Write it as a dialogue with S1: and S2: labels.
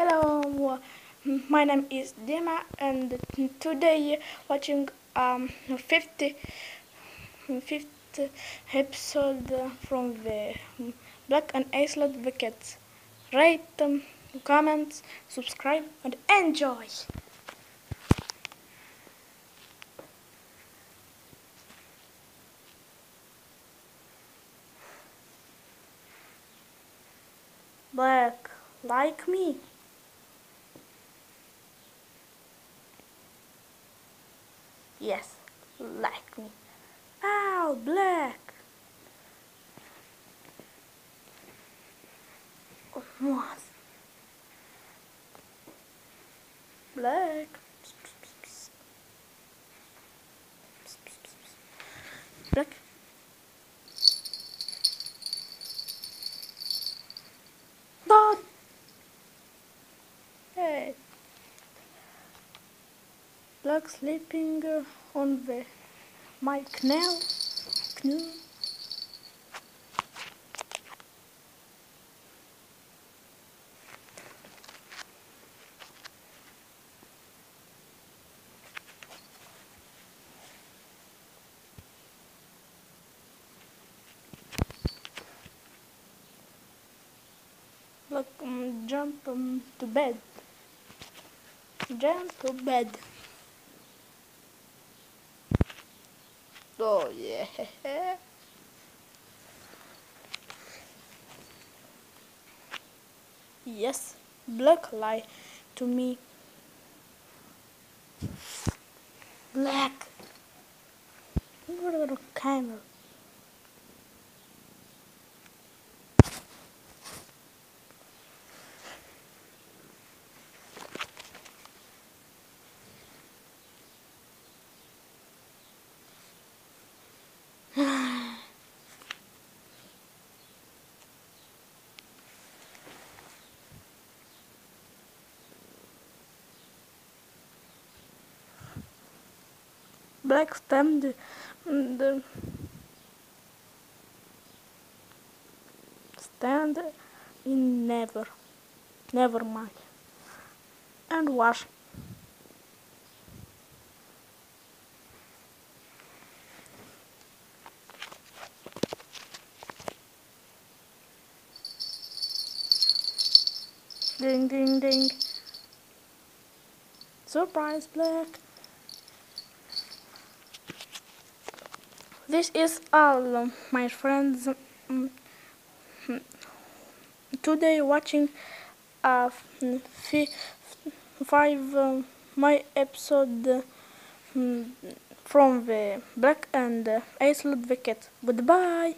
S1: Hello, my name is Dima, and today watching 50, 50th episode from the Black and Ocelot Wickets. Rate, comment, subscribe, and enjoy! Black, like me. Yes, like me. Ow, Black! What? Black. Black. No. Hey. Black sleeping on the my canal. Look, jump to bed. Jump to bed. Oh yeah. Yes, Black lie to me. Black. What a camera. Black stand in never mind, and wash. Ding ding ding. Surprise, Black. This is all, my friends. Today watching five my episode from the Black and Ocelot Wicket. Goodbye.